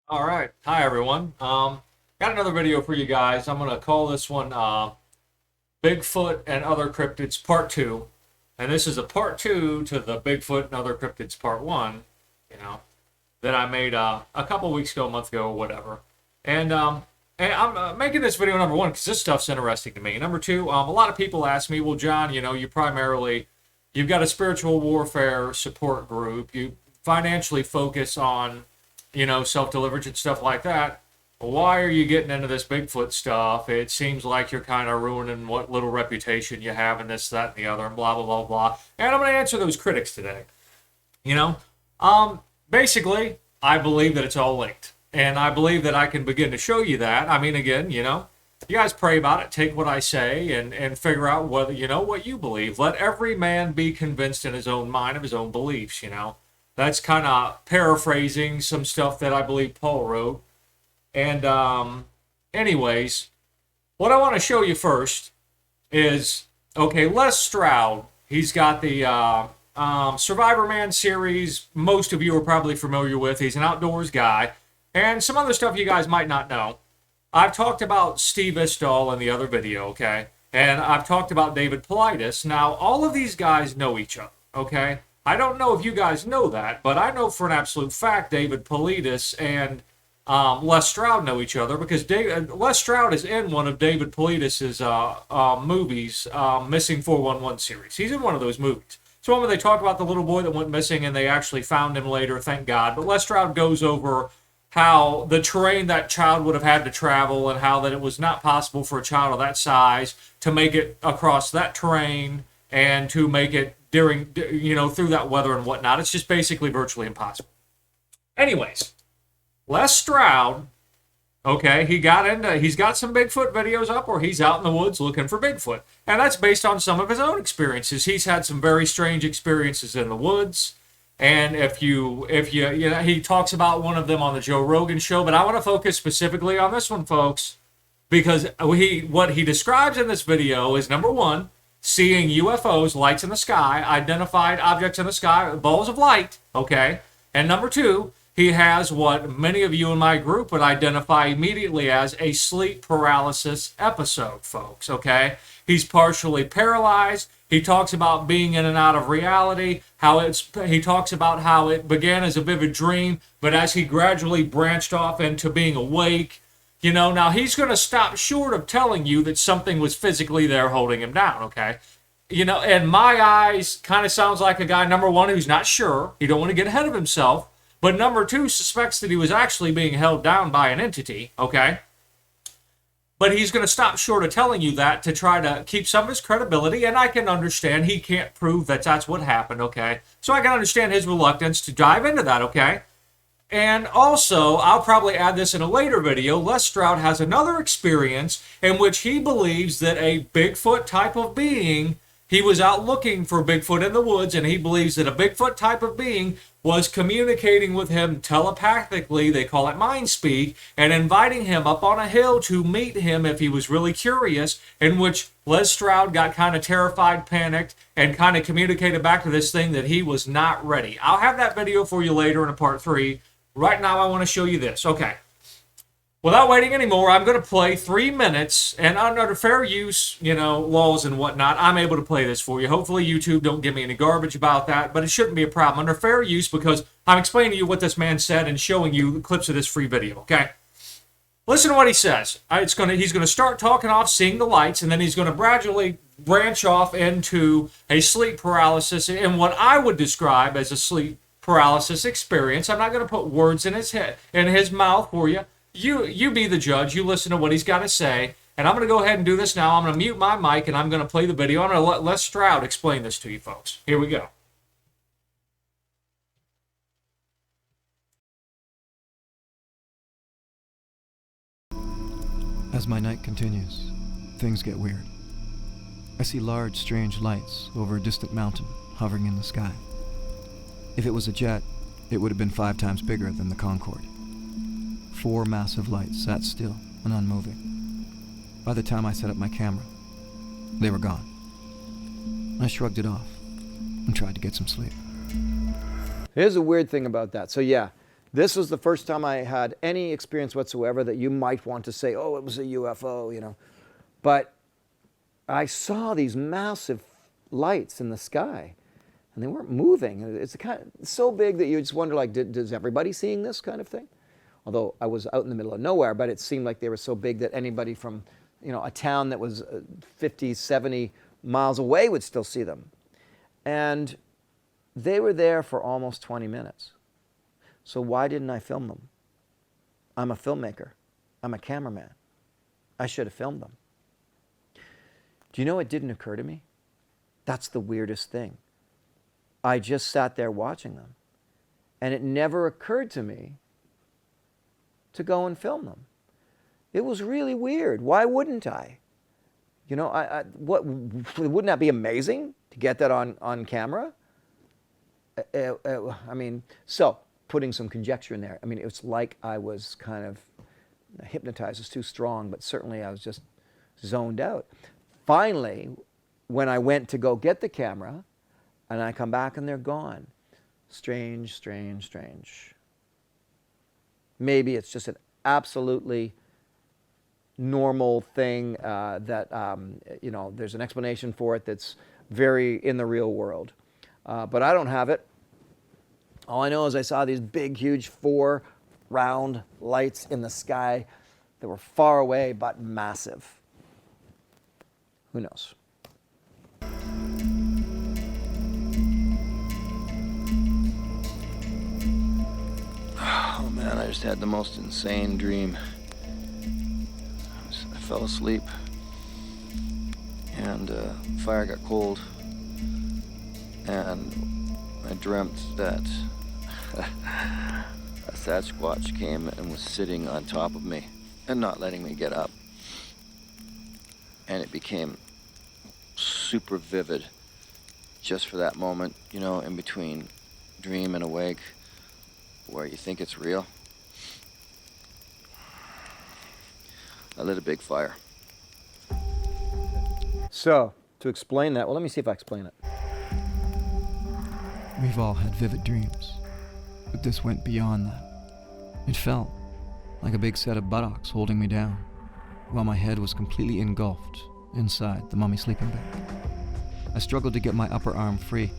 All right. Hi, everyone. Got another video for you guys. I'm going to call this one Bigfoot and Other Cryptids Part 2. And this is a Part 2 to the Bigfoot and Other Cryptids Part 1, you know, that I made a couple weeks ago, a month ago, or whatever. And I'm making this video, number one, because this stuff's interesting to me. Number two, a lot of people ask me, well, John, you've got a spiritual warfare support group. You financially focus on self-deliverance and stuff like that. Why are you getting into this Bigfoot stuff? It seems like you're kind of ruining what little reputation you have and this, that, and the other, and blah, blah, blah, blah. And I'm going to answer those critics today. You know, basically, I believe that it's all linked. And I believe that I can begin to show you that. I mean, again, you guys pray about it, take what I say, and figure out whether, what you believe. Let every man be convinced in his own mind of his own beliefs. That's kind of paraphrasing some stuff that I believe Paul wrote. And anyways, what I want to show you first is, okay, Les Stroud. He's got the Survivor Man series. Most of you are probably familiar with. He's an outdoors guy. And some other stuff you guys might not know. I've talked about Steve Ishtar in the other video, okay? And I've talked about David Politis. Now, all of these guys know each other, okay? I don't know if you guys know that, but I know for an absolute fact David Politis and Les Stroud know each other because Les Stroud is in one of David Politis' movies, Missing 411 series. He's in one of those movies. So when they talk about the little boy that went missing and they actually found him later, thank God. But Les Stroud goes over how the terrain that child would have had to travel and how that it was not possible for a child of that size to make it across that terrain and to make it through that weather and whatnot. It's just basically virtually impossible. Anyways, Les Stroud, okay, he's got some Bigfoot videos up where he's out in the woods looking for Bigfoot. And that's based on some of his own experiences. He's had some very strange experiences in the woods. And he talks about one of them on the Joe Rogan show, but I want to focus specifically on this one, folks, because what he describes in this video is, number one, seeing UFOs, lights in the sky, identified objects in the sky, balls of light, okay? And number two, he has what many of you in my group would identify immediately as a sleep paralysis episode, folks, okay? He's partially paralyzed. He talks about being in and out of reality, he talks about how it began as a vivid dream, but as he gradually branched off into being awake, now he's going to stop short of telling you that something was physically there holding him down, okay? In my eyes, kind of sounds like a guy, number one, who's not sure. He don't want to get ahead of himself. But number two, suspects that he was actually being held down by an entity, okay? But he's going to stop short of telling you that to try to keep some of his credibility, and I can understand he can't prove that that's what happened, okay? So I can understand his reluctance to dive into that, okay? And also, I'll probably add this in a later video, Les Stroud has another experience in which he believes that a Bigfoot type of being, he was out looking for Bigfoot in the woods, and he believes that a Bigfoot type of being was communicating with him telepathically, they call it mind speak, and inviting him up on a hill to meet him if he was really curious, in which Les Stroud got kind of terrified, panicked, and kind of communicated back to this thing that he was not ready. I'll have that video for you later in a part 3. Right now, I want to show you this. Okay. Without waiting anymore, I'm going to play 3 minutes, and under fair use, laws and whatnot, I'm able to play this for you. Hopefully YouTube don't give me any garbage about that, but it shouldn't be a problem. Under fair use, because I'm explaining to you what this man said and showing you clips of this free video, okay? Listen to what he says. He's going to start talking off, seeing the lights, and then he's going to gradually branch off into a sleep paralysis and what I would describe as a sleep paralysis experience. I'm not going to put words in his mouth for you. You be the judge. You listen to what he's got to say. And I'm going to go ahead and do this now. I'm going to mute my mic and I'm going to play the video. I'm going to let Les Stroud explain this to you folks. Here we go. As my night continues, things get weird. I see large, strange lights over a distant mountain hovering in the sky. If it was a jet, it would have been 5 times bigger than the Concorde. 4 massive lights sat still and unmoving. By the time I set up my camera, they were gone. I shrugged it off and tried to get some sleep. Here's a weird thing about that. So yeah, This was the first time I had any experience whatsoever that you might want to say, oh, it was a UFO, you know. But I saw these massive lights in the sky, and they weren't moving. It's so big that you just wonder, like, is everybody seeing this kind of thing? Although I was out in the middle of nowhere, but it seemed like they were so big that anybody from, you know, a town that was 50, 70 miles away would still see them. And they were there for almost 20 minutes. So why didn't I film them? I'm a filmmaker. I'm a cameraman. I should have filmed them. Do you know it didn't occur to me? That's the weirdest thing. I just sat there watching them, and it never occurred to me to go and film them. It was really weird. Why wouldn't I? You know, wouldn't that be amazing to get that on camera? I mean, so putting some conjecture in there. I mean, it's like I was kind of hypnotized is too strong, but certainly I was just zoned out. Finally, when I went to go get the camera, and I come back and they're gone. Strange, strange, strange. Maybe it's just an absolutely normal thing that, you know, there's an explanation for it that's very in the real world. But I don't have it. All I know is I saw these big, huge 4 round lights in the sky that were far away but massive. Who knows? Oh man, I just had the most insane dream. I fell asleep and fire got cold, and I dreamt that a Sasquatch came and was sitting on top of me and not letting me get up. And it became super vivid just for that moment, you know, in between dream and awake, where you think it's real. I lit a big fire. So, to explain that, well, let me see if I explain it. We've all had vivid dreams, but this went beyond that. It felt like a big set of buttocks holding me down, while my head was completely engulfed inside the mummy sleeping bag. I struggled to get my upper arm free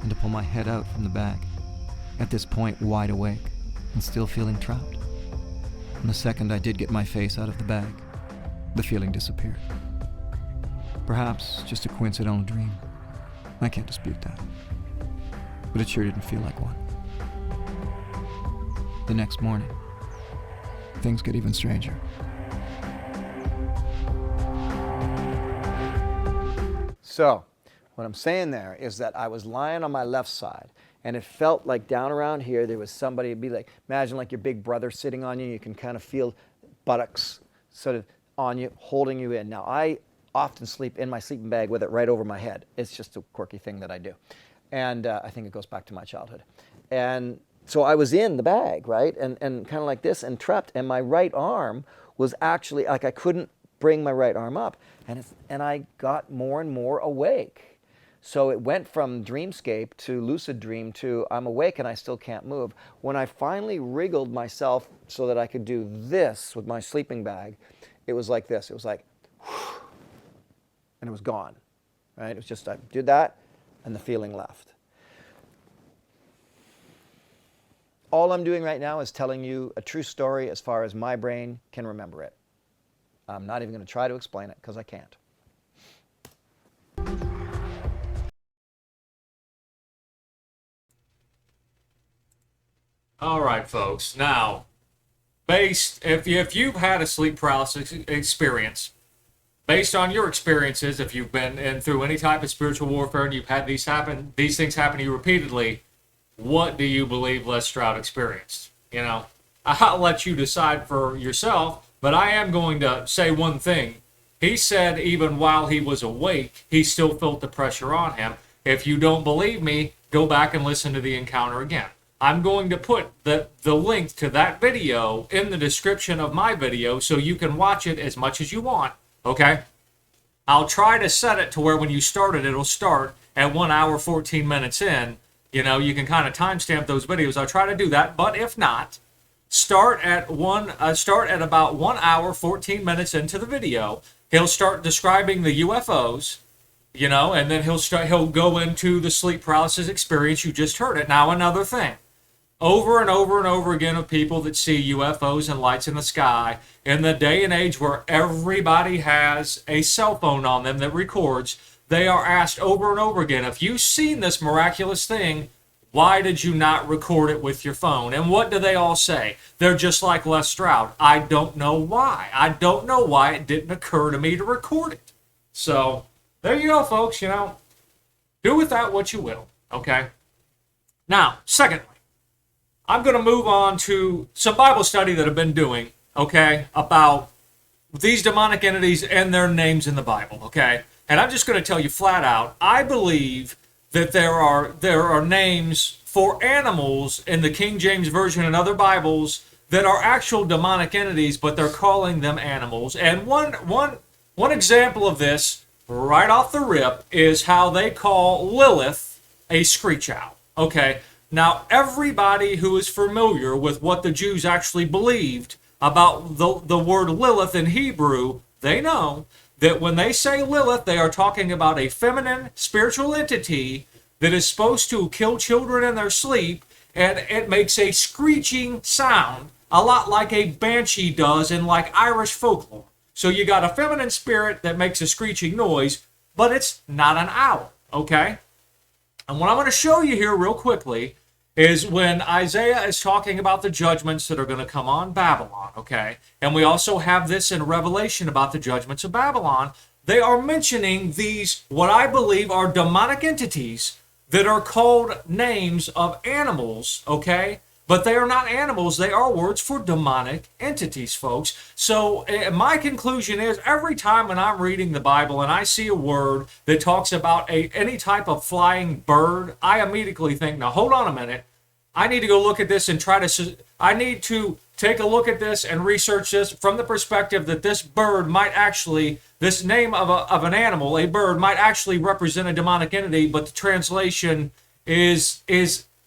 and to pull my head out from the bag, at this point wide awake and still feeling trapped. And the second I did get my face out of the bag, the feeling disappeared. Perhaps just a coincidental dream. I can't dispute that. But it sure didn't feel like one. The next morning, things get even stranger. So, what I'm saying there is that I was lying on my left side, and it felt like down around here there was somebody. It'd be like, imagine like your big brother sitting on you. You can kind of feel buttocks sort of on you, holding you in. Now, I often sleep in my sleeping bag with it right over my head. It's just a quirky thing that I do. And I think it goes back to my childhood. And so I was in the bag, right? And kind of like this and trapped. And my right arm was actually, like I couldn't bring my right arm up. And I got more and more awake. So it went from dreamscape to lucid dream to I'm awake and I still can't move. When I finally wriggled myself so that I could do this with my sleeping bag, it was like this. It was like, whew, and it was gone, right? It was just, I did that and the feeling left. All I'm doing right now is telling you a true story as far as my brain can remember it. I'm not even going to try to explain it because I can't. All right, folks. Now, if you've had a sleep paralysis experience, based on your experiences, if you've been in through any type of spiritual warfare and you've had these things happen to you repeatedly, what do you believe Les Stroud experienced? You know, I'll let you decide for yourself, but I am going to say one thing. He said even while he was awake, he still felt the pressure on him. If you don't believe me, go back and listen to the encounter again. I'm going to put the link to that video in the description of my video so you can watch it as much as you want, okay? I'll try to set it to where when you start it, it'll start at 1 hour, 14 minutes in, You know, you can kind of timestamp those videos. I'll try to do that, but if not, start at about 1 hour 14 minutes into the video. He'll start describing the UFOs, you know, and then he'll go into the sleep paralysis experience. You just heard it. Now, another thing. Over and over and over again of people that see UFOs and lights in the sky in the day and age where everybody has a cell phone on them that records, they are asked over and over again, if you've seen this miraculous thing, why did you not record it with your phone? And what do they all say? They're just like Les Stroud. I don't know why. I don't know why it didn't occur to me to record it. So there you go, folks. You know, do with that what you will. Okay. Now, secondly, I'm going to move on to some Bible study that I've been doing, okay, about these demonic entities and their names in the Bible, okay? And I'm just going to tell you flat out, I believe that there are names for animals in the King James Version and other Bibles that are actual demonic entities, but they're calling them animals. And one example of this, right off the rip, is how they call Lilith a screech owl, okay? Now, everybody who is familiar with what the Jews actually believed about the word Lilith in Hebrew, they know that when they say Lilith, they are talking about a feminine spiritual entity that is supposed to kill children in their sleep, and it makes a screeching sound, a lot like a banshee does in like Irish folklore. So you got a feminine spirit that makes a screeching noise, but it's not an owl, okay? And what I'm going to show you here real quickly is when Isaiah is talking about the judgments that are going to come on Babylon, okay? And we also have this in Revelation about the judgments of Babylon. They are mentioning these, what I believe are demonic entities that are called names of animals, okay? But they are not animals. They are words for demonic entities, folks. So my conclusion is every time when I'm reading the Bible and I see a word that talks about any type of flying bird, I immediately think, now hold on a minute. I need to go look at this and I need to take a look at this and research this from the perspective that this bird might actually, this name of an animal, a bird, might actually represent a demonic entity, but the translation is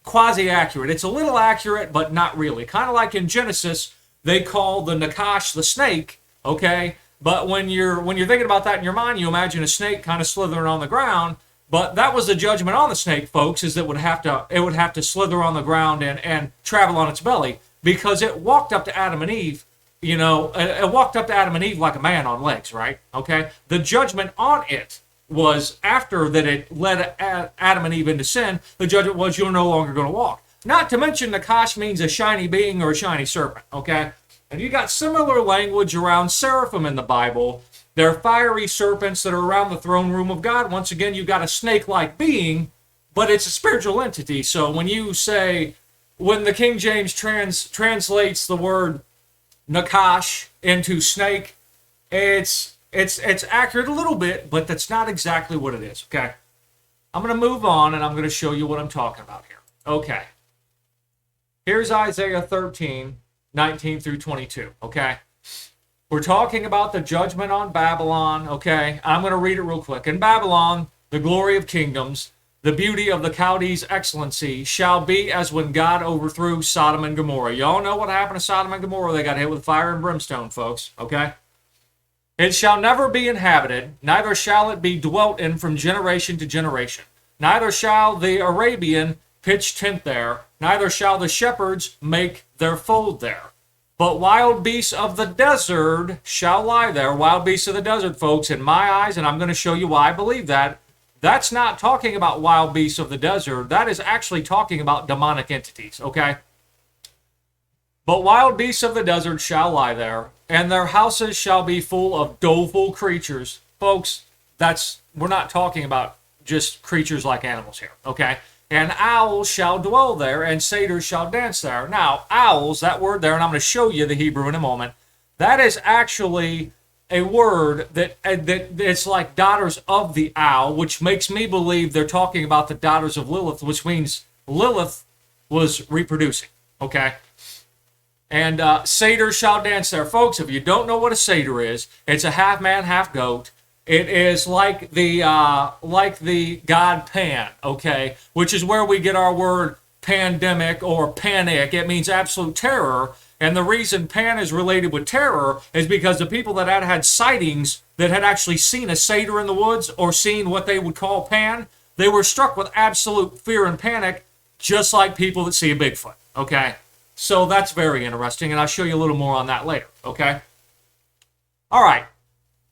quasi-accurate. It's a little accurate, but not really. Kind of like in Genesis, they call the Nakash the snake, okay? But when you're thinking about that in your mind, you imagine a snake kind of slithering on the ground. But that was the judgment on the snake, folks, is that it would have to slither on the ground and travel on its belly, because it walked up to Adam and Eve, you know, it walked up to Adam and Eve like a man on legs, right? Okay? The judgment on it was after that it led Adam and Eve into sin. The judgment was you're no longer going to walk. Not to mention Nakash means a shiny being or a shiny serpent, okay? And you got similar language around seraphim in the Bible. They're fiery serpents that are around the throne room of God. Once again, you've got a snake-like being, but it's a spiritual entity. So when you say, when the King James translates the word Nakash into snake, it's accurate a little bit, but that's not exactly what it is, okay? I'm going to move on, and I'm going to show you what I'm talking about here. Okay. Here's Isaiah 13, 19 through 22, okay? We're talking about the judgment on Babylon, okay? I'm going to read it real quick. In Babylon, the glory of kingdoms, the beauty of the Chaldees' excellency shall be as when God overthrew Sodom and Gomorrah. Y'all know what happened to Sodom and Gomorrah. They got hit with fire and brimstone, folks, okay? It shall never be inhabited, neither shall it be dwelt in from generation to generation. Neither shall the Arabian pitch tent there, neither shall the shepherds make their fold there. But wild beasts of the desert shall lie there. Wild beasts of the desert, folks, in my eyes, and I'm going to show you why I believe that. That's not talking about wild beasts of the desert. That is actually talking about demonic entities, okay? But wild beasts of the desert shall lie there, and their houses shall be full of doleful creatures. Folks, we're not talking about just creatures like animals here, okay? And owls shall dwell there, and satyrs shall dance there. Now, owls, that word there, and I'm going to show you the Hebrew in a moment, that is actually a word that it's like daughters of the owl, which makes me believe they're talking about the daughters of Lilith, which means Lilith was reproducing, okay? And satyrs shall dance there. Folks, if you don't know what a satyr is, it's a half man, half goat. It is like the god Pan, okay, which is where we get our word pandemic or panic. It means absolute terror. And the reason Pan is related with terror is because the people that had sightings that had actually seen a satyr in the woods or seen what they would call Pan, they were struck with absolute fear and panic, just like people that see a Bigfoot, okay? So that's very interesting, and I'll show you a little more on that later, okay? All right.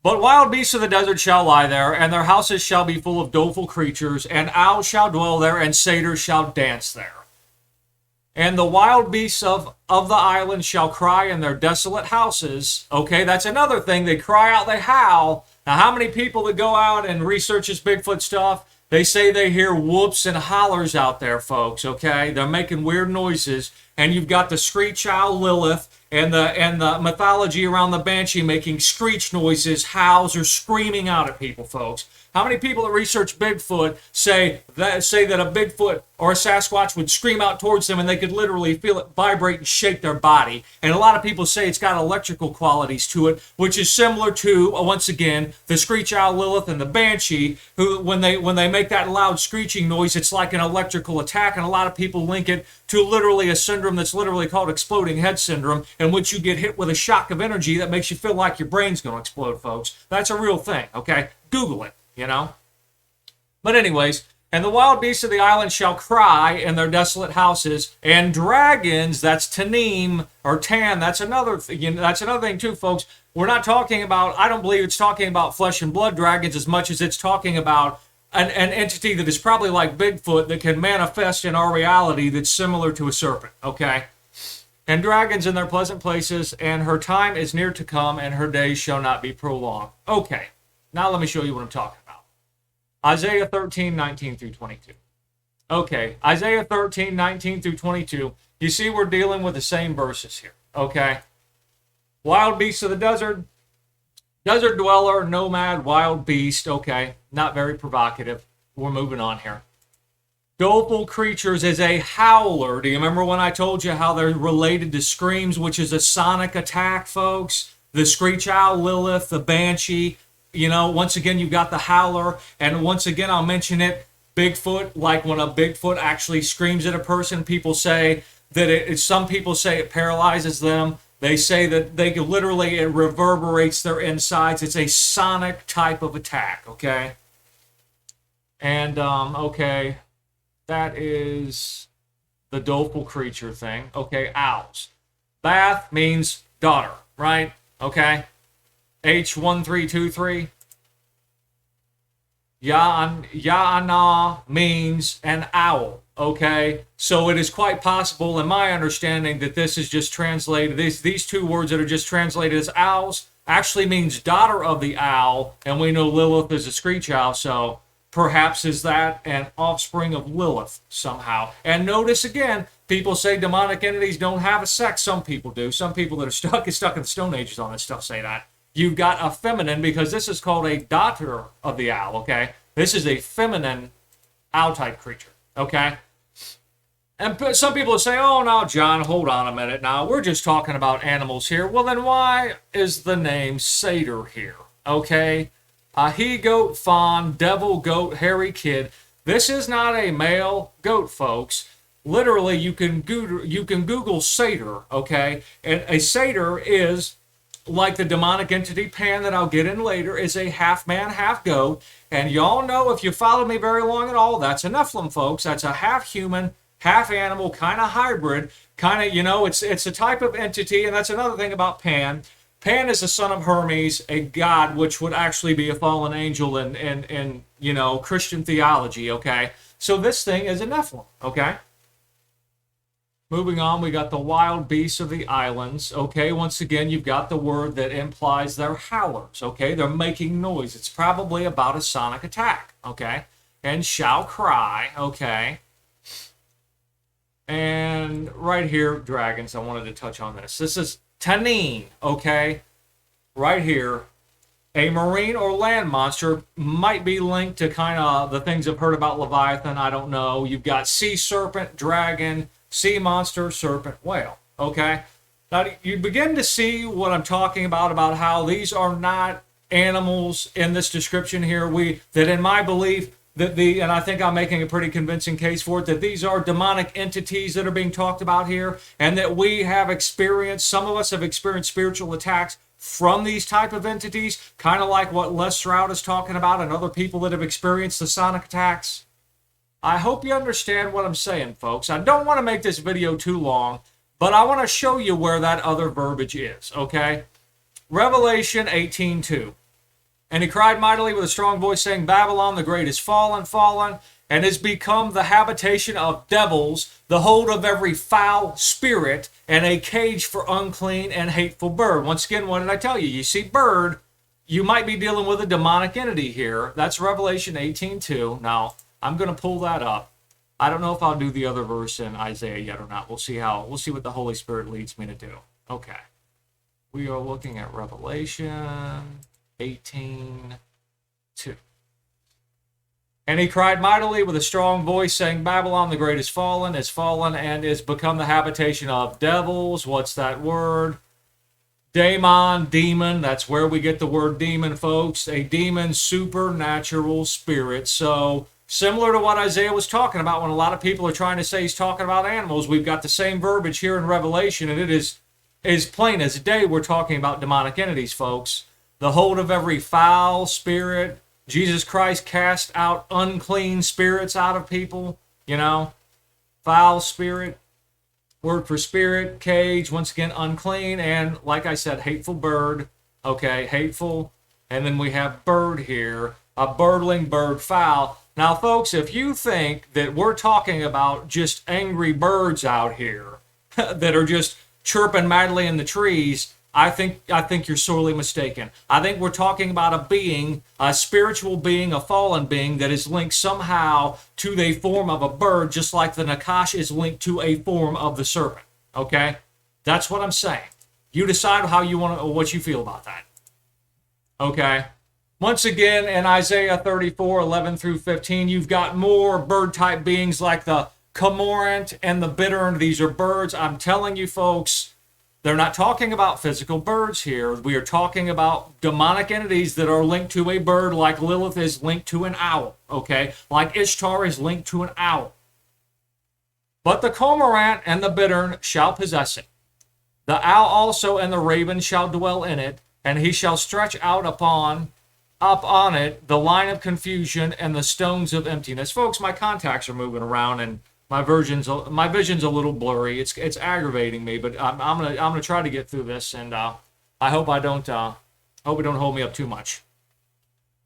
But wild beasts of the desert shall lie there, and their houses shall be full of doleful creatures, and owls shall dwell there, and satyrs shall dance there. And the wild beasts of the island shall cry in their desolate houses. Okay, that's another thing. They cry out, they howl. Now, how many people that go out and research this Bigfoot stuff, they say they hear whoops and hollers out there, folks, okay? They're making weird noises. And you've got the screech owl Lilith and the mythology around the banshee making screech noises, howls, or screaming out at people, folks. How many people that research Bigfoot say that a Bigfoot or a Sasquatch would scream out towards them and they could literally feel it vibrate and shake their body? And a lot of people say it's got electrical qualities to it, which is similar to, once again, the screech owl Lilith and the banshee, who when they make that loud screeching noise, it's like an electrical attack, and a lot of people link it to literally a syndrome that's literally called exploding head syndrome, in which you get hit with a shock of energy that makes you feel like your brain's going to explode, folks. That's a real thing, okay? Google it. You know? But anyways, and the wild beasts of the island shall cry in their desolate houses, and dragons, that's Tanim, or Tan, that's another thing too, folks. We're not talking about, I don't believe it's talking about flesh and blood dragons as much as it's talking about an entity that is probably like Bigfoot that can manifest in our reality that's similar to a serpent, okay? And dragons in their pleasant places, and her time is near to come, and her days shall not be prolonged. Okay, now let me show you what I'm talking about. Isaiah 13, 19 through 22. Okay, Isaiah 13, 19 through 22. You see we're dealing with the same verses here, okay? Wild beasts of the desert, desert dweller, nomad, wild beast, okay? Not very provocative. We're moving on here. Doleful creatures is a howler. Do you remember when I told you how they're related to screams, which is a sonic attack, folks? The screech owl Lilith, the banshee. You know, once again, you've got the howler, and once again, I'll mention it, Bigfoot, like when a Bigfoot actually screams at a person, people say that some people say it paralyzes them. They say that it reverberates their insides. It's a sonic type of attack, okay? And, okay, that is the doleful creature thing. Okay, owls. Bath means daughter, right? Okay? H1323. Ya'ana means an owl, okay? So it is quite possible, in my understanding, that this is just translated, these two words that are just translated as owls actually means daughter of the owl, and we know Lilith is a screech owl, so perhaps is that an offspring of Lilith somehow. And notice again, people say demonic entities don't have a sex. Some people do. Some people that are stuck in the Stone Ages on this stuff say that. You've got a feminine, because this is called a daughter of the owl, okay? This is a feminine owl-type creature, okay? And some people say, oh, now, John, hold on a minute now. We're just talking about animals here. Well, then why is the name Satyr here, okay? He-goat, fawn, devil, goat, hairy kid. This is not a male goat, folks. Literally, you can Google satyr, okay? And a satyr is, like the demonic entity Pan that I'll get in later, is a half man, half goat. And y'all know, if you followed me very long at all, that's a Nephilim, folks. That's a half human, half animal, kind of hybrid. Kind of, you know, it's a type of entity. And that's another thing about Pan. Pan is the son of Hermes, a god, which would actually be a fallen angel in you know, Christian theology, okay? So this thing is a Nephilim, okay? Moving on, we got the wild beasts of the islands. Okay, once again, you've got the word that implies they're howlers. Okay, they're making noise. It's probably about a sonic attack. Okay, and shall cry. Okay, and right here, dragons. I wanted to touch on this. This is Tanin. Okay, right here. A marine or land monster, might be linked to kind of the things I've heard about Leviathan. I don't know. You've got sea serpent, dragon, sea monster, serpent, whale, okay? Now, you begin to see what I'm talking about how these are not animals in this description here. That in my belief, and I think I'm making a pretty convincing case for it, that these are demonic entities that are being talked about here, and that we have experienced, some of us have experienced spiritual attacks from these type of entities, kind of like what Les Stroud is talking about and other people that have experienced the sonic attacks. I hope you understand what I'm saying, folks. I don't want to make this video too long, but I want to show you where that other verbiage is, okay? Revelation 18:2. And he cried mightily with a strong voice, saying, Babylon the great is fallen, fallen, and is become the habitation of devils, the hold of every foul spirit, and a cage for unclean and hateful bird. Once again, what did I tell you? You see bird, you might be dealing with a demonic entity here. That's Revelation 18:2. Now, I'm going to pull that up. I don't know if I'll do the other verse in Isaiah yet or not. We'll see what the Holy Spirit leads me to do. Okay. We are looking at Revelation 18:2. And he cried mightily with a strong voice, saying, Babylon the great is fallen, and is become the habitation of devils. What's that word? Daemon, demon. That's where we get the word demon, folks. A demon, supernatural spirit. So, similar to what Isaiah was talking about when a lot of people are trying to say he's talking about animals, we've got the same verbiage here in Revelation, and it is plain as day we're talking about demonic entities, folks. The hold of every foul spirit. Jesus Christ cast out unclean spirits out of people, foul spirit, word for spirit, cage, once again, unclean, and like I said, hateful bird, okay, hateful, and then we have bird here, a birdling bird, foul. Now, folks, if you think that we're talking about just angry birds out here that are just chirping madly in the trees, I think you're sorely mistaken. I think we're talking about a being, a spiritual being, a fallen being that is linked somehow to the form of a bird, just like the Nakash is linked to a form of the serpent. Okay? That's what I'm saying. You decide how you want to, what you feel about that. Okay? Once again, in Isaiah 34:11 through 15, you've got more bird-type beings like the cormorant and the bittern. These are birds. I'm telling you, folks, they're not talking about physical birds here. We are talking about demonic entities that are linked to a bird, like Lilith is linked to an owl, okay? Like Ishtar is linked to an owl. But the cormorant and the bittern shall possess it. The owl also and the raven shall dwell in it, and he shall stretch out up on it the line of confusion and the stones of emptiness. Folks, my contacts are moving around, and my vision's a little blurry. It's aggravating me, but I'm gonna try to get through this, and I hope it don't hold me up too much.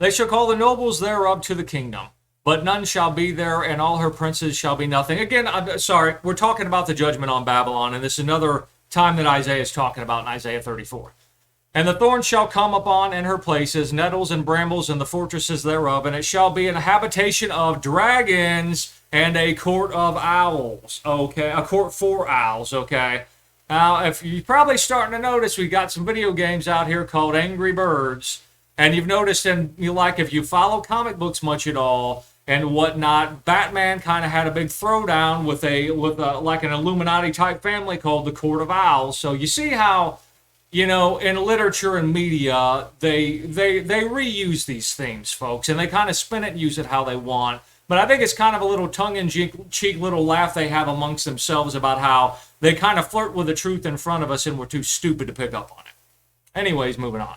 They shall call the nobles thereof to the kingdom, but none shall be there, and all her princes shall be nothing. Again, I'm sorry, we're talking about the judgment on Babylon, and this is another time that Isaiah is talking about in Isaiah 34. And the thorns shall come upon in her places, nettles and brambles in the fortresses thereof, and it shall be an habitation of dragons and a court of owls, okay? A court for owls, okay? Now, if you're probably starting to notice, we've got some video games out here called Angry Birds, and you've noticed, and if you follow comic books much at all and whatnot, Batman kind of had a big throwdown with like an Illuminati-type family called the Court of Owls. So you see how, in literature and media, they reuse these themes, folks, and they kind of spin it and use it how they want. But I think it's kind of a little tongue-in-cheek little laugh they have amongst themselves about how they kind of flirt with the truth in front of us and we're too stupid to pick up on it. Anyways, moving on.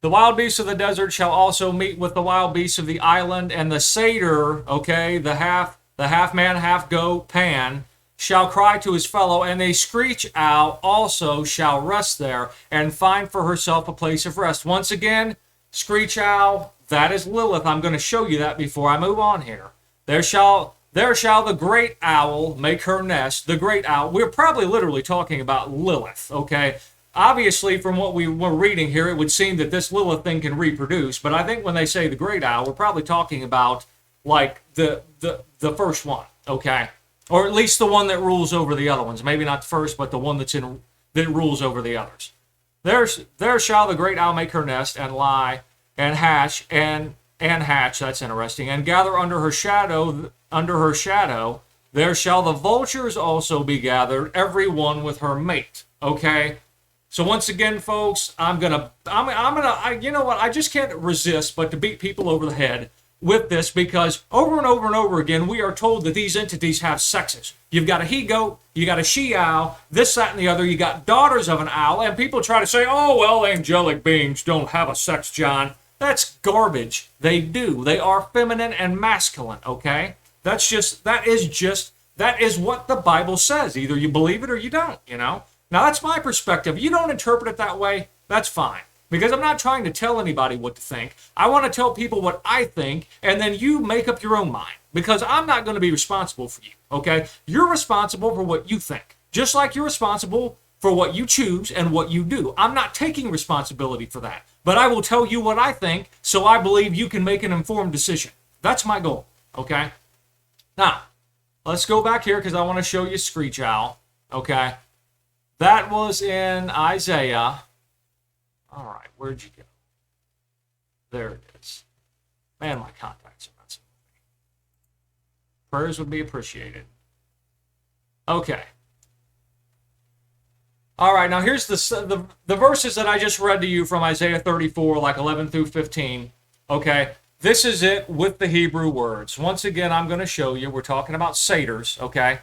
The wild beasts of the desert shall also meet with the wild beasts of the island, and the satyr, okay, the half man, half goat, Pan, shall cry to his fellow, and a screech owl also shall rest there and find for herself a place of rest. Once again, screech owl, that is Lilith. I'm going to show you that before I move on here. There shall the great owl make her nest. The great owl. We're probably literally talking about Lilith, okay? Obviously, from what we were reading here, it would seem that this Lilith thing can reproduce. But I think when they say the great owl, we're probably talking about, like, the first one, okay? Or at least the one that rules over the other ones. Maybe not the first, but the one that rules over the others. There shall the great owl make her nest and lie and hatch, that's interesting, and gather under her shadow, there shall the vultures also be gathered, every one with her mate, okay? So once again, folks, you know what? I just can't resist but to beat people over the head with this, because over and over and over again, we are told that these entities have sexes. You've got a he-goat, you got a she-owl, this, that, and the other. You got daughters of an owl, and people try to say, oh, well, angelic beings don't have a sex, John. That's garbage. They do. They are feminine and masculine, okay? That is what the Bible says. Either you believe it or you don't, you know? Now, that's my perspective. You don't interpret it that way, that's fine. Because I'm not trying to tell anybody what to think. I want to tell people what I think, and then you make up your own mind. Because I'm not going to be responsible for you, okay? You're responsible for what you think. Just like you're responsible for what you choose and what you do. I'm not taking responsibility for that. But I will tell you what I think, so I believe you can make an informed decision. That's my goal, okay? Now, let's go back here because I want to show you Screech Owl, okay? That was in Isaiah. All right, where'd you go? There it is. Man, my contacts are messing with me. Prayers would be appreciated. Okay. All right, now here's the verses that I just read to you from Isaiah 34, like 11 through 15. Okay, this is it with the Hebrew words. Once again, I'm going to show you. We're talking about satyrs, okay?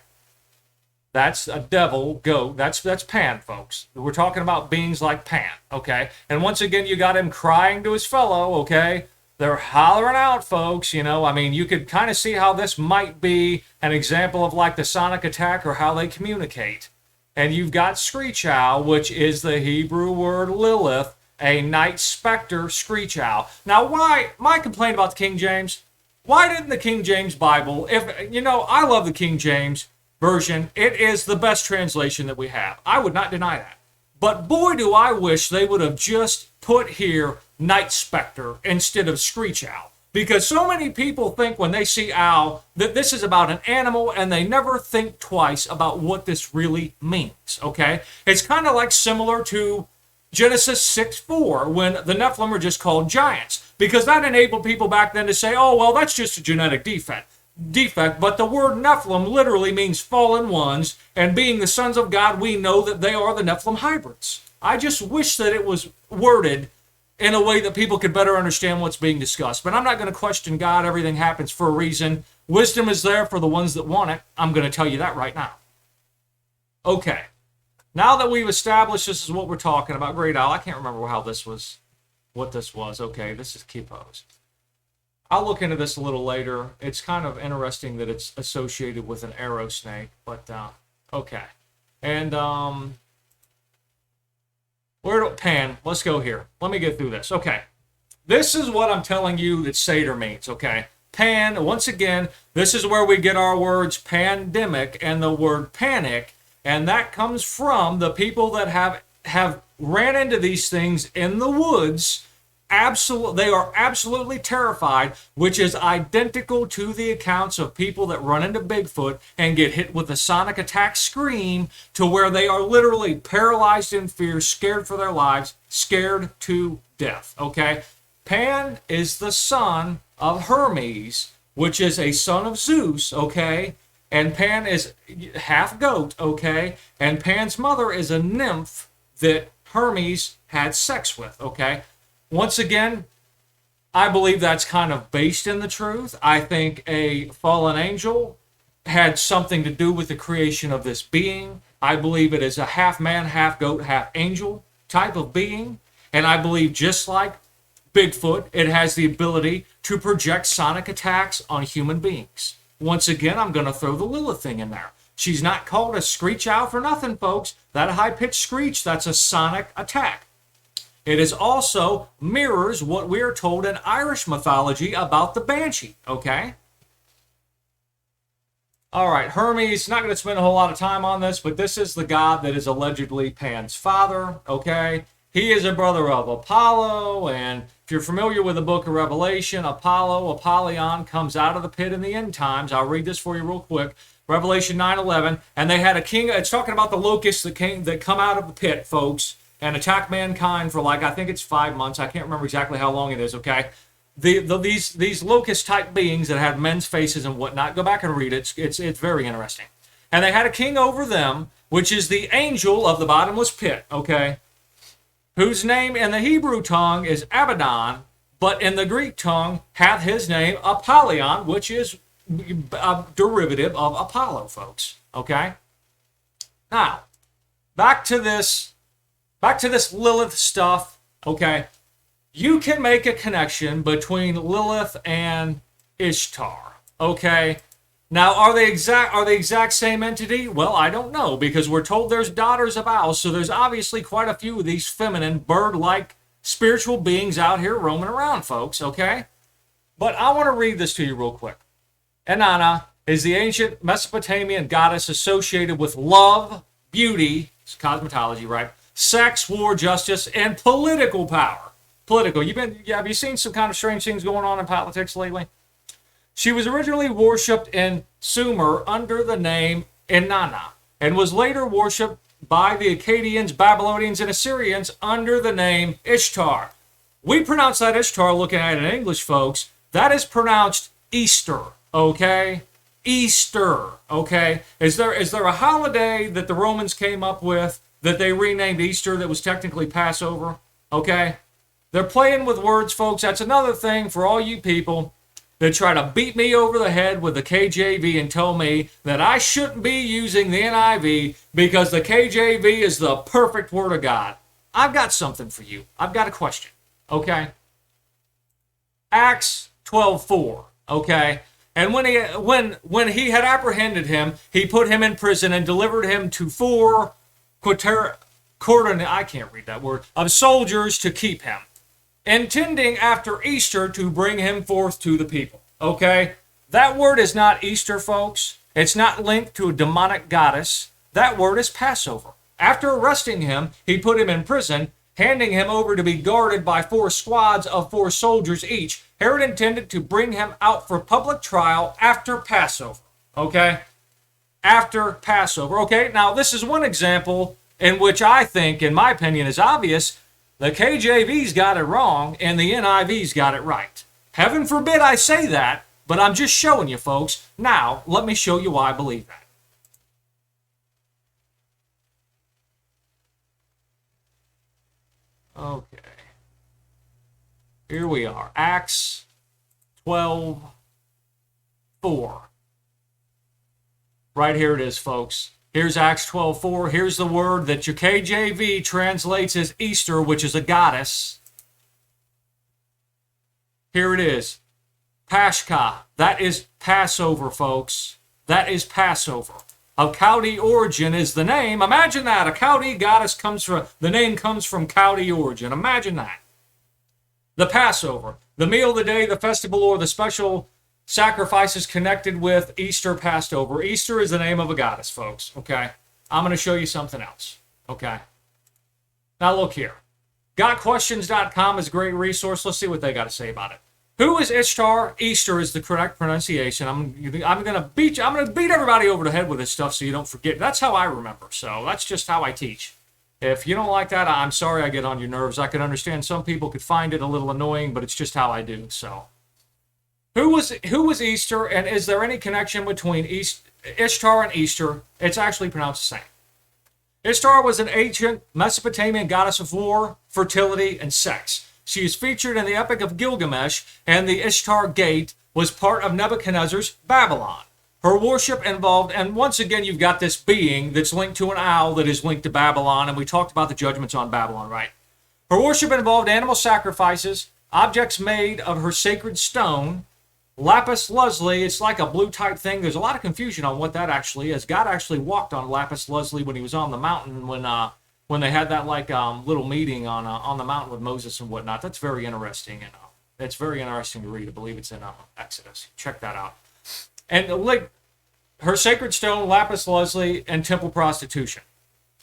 That's a devil, goat. That's Pan, folks. We're talking about beings like Pan, okay? And once again, you got him crying to his fellow, okay? They're hollering out, folks, you know. I mean, you could kind of see how this might be an example of like the sonic attack or how they communicate. And you've got Screech Owl, which is the Hebrew word Lilith, a night specter screech owl. Now, why, my complaint about the King James, why didn't the King James Bible, I love the King James Version. It is the best translation that we have. I would not deny that. But boy, do I wish they would have just put here night specter instead of screech owl. Because so many people think when they see owl that this is about an animal, and they never think twice about what this really means, okay? It's kind of like similar to Genesis 6:4 when the Nephilim were just called giants. Because that enabled people back then to say, oh, well, that's just a genetic defect. But the word Nephilim literally means fallen ones, and being the sons of God, we know that they are the Nephilim hybrids. I just wish that it was worded in a way that people could better understand what's being discussed. But I'm not going to question God. Everything happens for a reason. Wisdom is there for the ones that want it. I'm going to tell you that right now. Okay. Now that we've established this is what we're talking about, Great Owl, I can't remember what this was. Okay, this is Kipos. I'll look into this a little later. It's kind of interesting that it's associated with an arrow snake, but okay. And Pan, let's go here. Let me get through this. Okay. This is what I'm telling you that satyr means, okay? Pan, once again, this is where we get our words pandemic and the word panic, and that comes from the people that have ran into these things in the woods. They are absolutely terrified, which is identical to the accounts of people that run into Bigfoot and get hit with a sonic attack scream, to where they are literally paralyzed in fear, scared for their lives, scared to death, okay? Pan is the son of Hermes, which is a son of Zeus, okay? And Pan is half goat, okay? And Pan's mother is a nymph that Hermes had sex with, okay? Once again, I believe that's kind of based in the truth. I think a fallen angel had something to do with the creation of this being. I believe it is a half man, half goat, half angel type of being. And I believe just like Bigfoot, it has the ability to project sonic attacks on human beings. Once again, I'm going to throw the Lilith thing in there. She's not called a screech owl for nothing, folks. That high-pitched screech, that's a sonic attack. It is also mirrors what we are told in Irish mythology about the banshee, okay? All right, Hermes, not going to spend a whole lot of time on this, but this is the god that is allegedly Pan's father, okay? He is a brother of Apollo, and if you're familiar with the book of Revelation, Apollyon, comes out of the pit in the end times. I'll read this for you real quick. Revelation 9:11, and they had a king. It's talking about the locusts that come out of the pit, folks, and attack mankind for I think it's 5 months. I can't remember exactly how long it is, okay? These locust-type beings that have men's faces and whatnot, go back and read it. It's very interesting. And they had a king over them, which is the angel of the bottomless pit, okay? whose name in the Hebrew tongue is Abaddon, but in the Greek tongue hath his name Apollyon, which is a derivative of Apollo, folks. Okay? Now, back to this Lilith stuff, okay? You can make a connection between Lilith and Ishtar, okay? Now, are they the exact same entity? Well, I don't know, because we're told there's daughters of owls, so there's obviously quite a few of these feminine, bird-like spiritual beings out here roaming around, folks, okay? But I want to read this to you real quick. Inanna is the ancient Mesopotamian goddess associated with love, beauty, it's cosmetology, right? Sex, war, justice, and political power. Political. Have you seen some kind of strange things going on in politics lately? She was originally worshipped in Sumer under the name Inanna, and was later worshipped by the Akkadians, Babylonians, and Assyrians under the name Ishtar. We pronounce that Ishtar, looking at it in English, folks. That is pronounced Easter, okay? Easter, okay? Is there a holiday that the Romans came up with that they renamed Easter that was technically Passover, okay? They're playing with words, folks. That's another thing for all you people that try to beat me over the head with the KJV and tell me that I shouldn't be using the NIV because the KJV is the perfect Word of God. I've got something for you. I've got a question, okay? Acts 12:4, okay? And when he had apprehended him, he put him in prison and delivered him to four I can't read that word, of soldiers to keep him, intending after Easter to bring him forth to the people. Okay? That word is not Easter, folks. It's not linked to a demonic goddess. That word is Passover. After arresting him, he put him in prison, handing him over to be guarded by 4 squads of 4 soldiers each. Herod intended to bring him out for public trial after Passover. Okay? After Passover. Okay, now this is one example in which I think, in my opinion, is obvious. The KJV's got it wrong and the NIV's got it right. Heaven forbid I say that, but I'm just showing you, folks. Now, let me show you why I believe that. Okay. Here we are. Acts 12:4. Right here it is, folks. Here's Acts 12:4. Here's the word that your KJV translates as Easter, which is a goddess. Here it is. Pashka. That is Passover, folks. That is Passover. Of Chaldee origin is the name. Imagine that. A Chaldee goddess the name comes from Chaldee origin. Imagine that. The Passover. The meal of the day, the festival, or the special sacrifices connected with Easter passed over. Easter is the name of a goddess, folks, okay? I'm going to show you something else, okay? Now look here. GotQuestions.com is a great resource. Let's see what they got to say about it. Who is Ishtar? Easter is the correct pronunciation. I'm going to beat everybody over the head with this stuff so you don't forget. That's how I remember, so that's just how I teach. If you don't like that, I'm sorry I get on your nerves. I can understand some people could find it a little annoying, but it's just how I do, so... Who was Easter, and is there any connection between Ishtar and Easter? It's actually pronounced the same. Ishtar was an ancient Mesopotamian goddess of war, fertility, and sex. She is featured in the Epic of Gilgamesh, and the Ishtar Gate was part of Nebuchadnezzar's Babylon. Her worship involved, and once again you've got this being that's linked to an owl that is linked to Babylon, and we talked about the judgments on Babylon, right? Her worship involved animal sacrifices, objects made of her sacred stone, lapis lazuli. It's like a blue type thing. There's a lot of confusion on what that actually is. God actually walked on lapis lazuli when he was on the mountain when they had that little meeting on the mountain with Moses and whatnot. That's very interesting, and it's very interesting to read. I believe it's in Exodus. Check that out. And her sacred stone, lapis lazuli, and temple prostitution.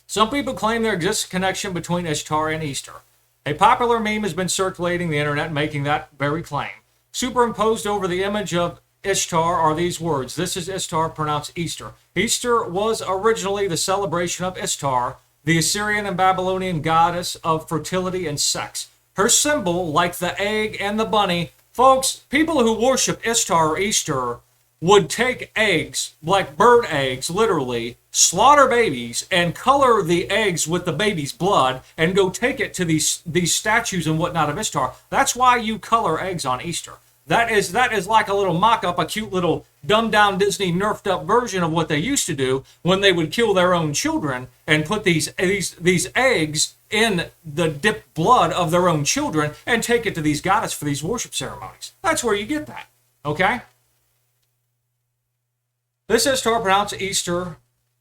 Some people claim there exists a connection between Ishtar and Easter. A popular meme has been circulating the internet making that very claim. Superimposed over the image of Ishtar are these words. This is Ishtar, pronounced Easter. Easter was originally the celebration of Ishtar, the Assyrian and Babylonian goddess of fertility and sex. Her symbol, like the egg and the bunny, folks, people who worship Ishtar or Easter would take eggs, like bird eggs, literally, slaughter babies, and color the eggs with the baby's blood, and go take it to these statues and whatnot of Ishtar. That's why you color eggs on Easter. That is like a little mock-up, a cute little dumbed-down Disney nerfed-up version of what they used to do when they would kill their own children and put these eggs in the dipped blood of their own children and take it to these goddesses for these worship ceremonies. That's where you get that, okay? This Ishtar pronounced Easter.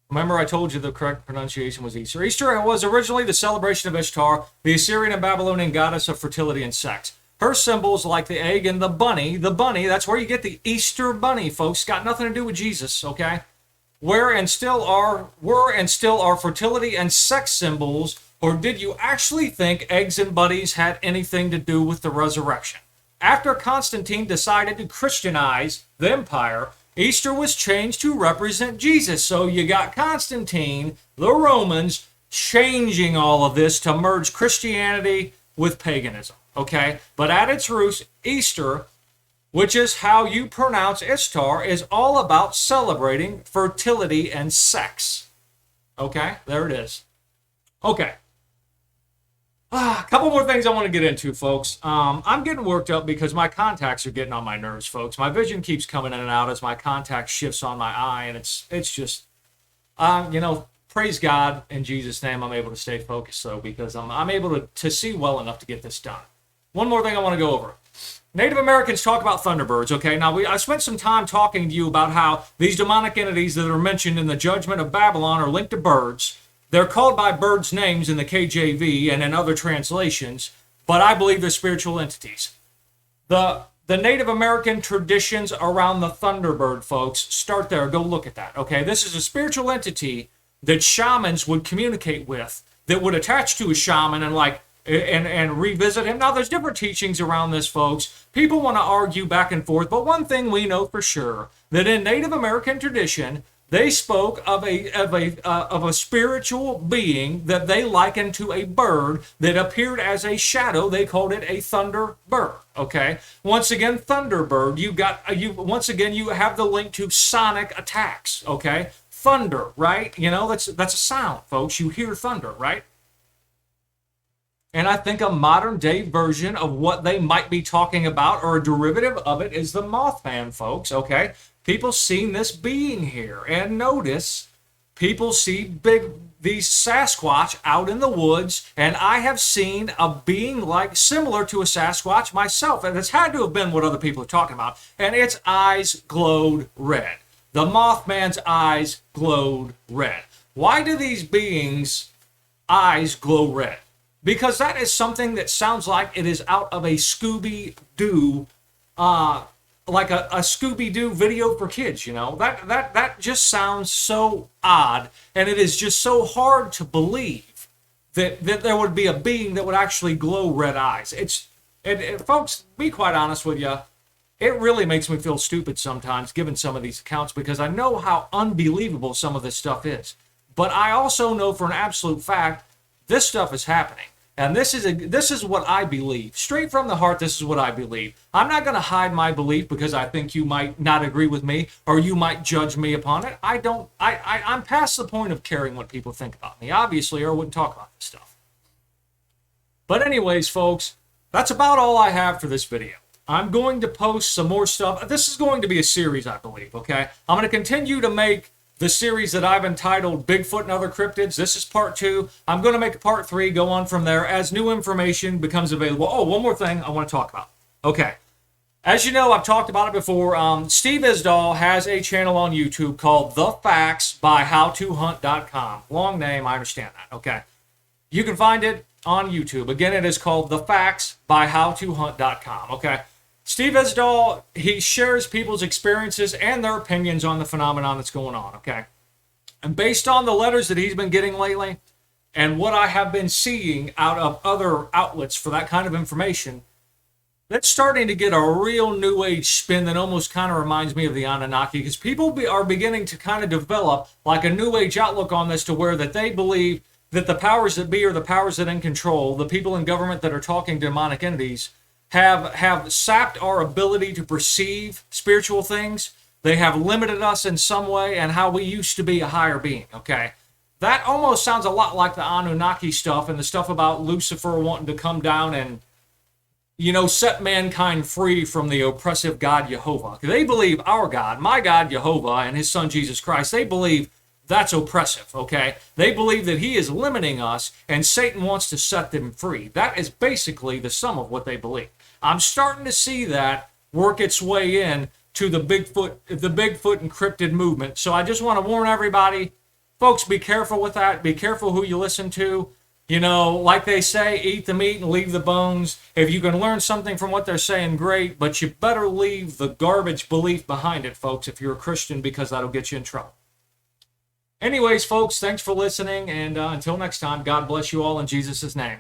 Remember, I told you the correct pronunciation was Easter. Easter was originally the celebration of Ishtar, the Assyrian and Babylonian goddess of fertility and sex. Her symbols, like the egg and the bunny, that's where you get the Easter bunny, folks. Got nothing to do with Jesus, okay? Were and still are fertility and sex symbols, or did you actually think eggs and bunnies had anything to do with the resurrection? After Constantine decided to Christianize the empire, Easter was changed to represent Jesus. So you got Constantine, the Romans, changing all of this to merge Christianity with paganism, okay? But at its roots, Easter, which is how you pronounce Ishtar, is all about celebrating fertility and sex. Okay, there it is. Okay. A couple more things I want to get into, folks. I'm getting worked up because my contacts are getting on my nerves, folks. My vision keeps coming in and out as my contact shifts on my eye, and it's just, praise God in Jesus' name, I'm able to stay focused, though, because I'm able to see well enough to get this done. One more thing I want to go over. Native Americans talk about thunderbirds, okay? Now, I spent some time talking to you about how these demonic entities that are mentioned in the Judgment of Babylon are linked to birds. They're called by birds' names in the KJV and in other translations, but I believe they're spiritual entities. The Native American traditions around the thunderbird, folks, start there. Go look at that, okay? This is a spiritual entity that shamans would communicate with, that would attach to a shaman and revisit him. Now, there's different teachings around this, folks. People want to argue back and forth, but one thing we know for sure, that in Native American tradition, they spoke of a spiritual being that they likened to a bird that appeared as a shadow. They called it a thunder bird. Okay. Once again, thunderbird. You have the link to sonic attacks. Okay. Thunder, right? That's a sound, folks. You hear thunder, right? And I think a modern day version of what they might be talking about, or a derivative of it, is the Mothman, folks. Okay. People seen this being here, and notice people see these Sasquatch out in the woods, and I have seen a being similar to a Sasquatch myself, and it's had to have been what other people are talking about, and its eyes glowed red. The Mothman's eyes glowed red. Why do these beings' eyes glow red? Because that is something that sounds like it is out of a Scooby-Doo like a Scooby-Doo video for kids, That just sounds so odd, and it is just so hard to believe that there would be a being that would actually glow red eyes. Folks, be quite honest with you, it really makes me feel stupid sometimes, given some of these accounts, because I know how unbelievable some of this stuff is. But I also know for an absolute fact, this stuff is happening. And this is what I believe. Straight from the heart, this is what I believe. I'm not going to hide my belief because I think you might not agree with me or you might judge me upon it. I'm past the point of caring what people think about me, obviously, or I wouldn't talk about this stuff. But anyways, folks, that's about all I have for this video. I'm going to post some more stuff. This is going to be a series, I believe, okay? I'm going to continue to make the series that I've entitled Bigfoot and Other Cryptids. This is part 2. I'm going to make a part 3, go on from there as new information becomes available. Oh, one more thing I want to talk about. Okay. As you know, I've talked about it before. Steve Isdall has a channel on YouTube called The Facts by HowToHunt.com. Long name, I understand that. Okay. You can find it on YouTube. Again, it is called The Facts by HowToHunt.com. Okay. Steve Isdall, he shares people's experiences and their opinions on the phenomenon that's going on, okay? And based on the letters that he's been getting lately and what I have been seeing out of other outlets for that kind of information, that's starting to get a real new age spin that almost kind of reminds me of the Anunnaki, because people are beginning to kind of develop like a new age outlook on this, to where that they believe that the powers that be, or the powers that in control, the people in government that are talking to demonic entities, have sapped our ability to perceive spiritual things, they have limited us in some way, and how we used to be a higher being, okay? That almost sounds a lot like the Anunnaki stuff and the stuff about Lucifer wanting to come down and, you know, set mankind free from the oppressive God Jehovah. They believe our God, my God Jehovah, and his son Jesus Christ, they believe that's oppressive, okay? They believe that he is limiting us and Satan wants to set them free. That is basically the sum of what they believe. I'm starting to see that work its way in to the Bigfoot and cryptid movement. So I just want to warn everybody, folks, be careful with that. Be careful who you listen to. You know, like they say, eat the meat and leave the bones. If you can learn something from what they're saying, great, but you better leave the garbage belief behind it, folks, if you're a Christian, because that'll get you in trouble. Anyways, folks, thanks for listening, and until next time, God bless you all in Jesus' name.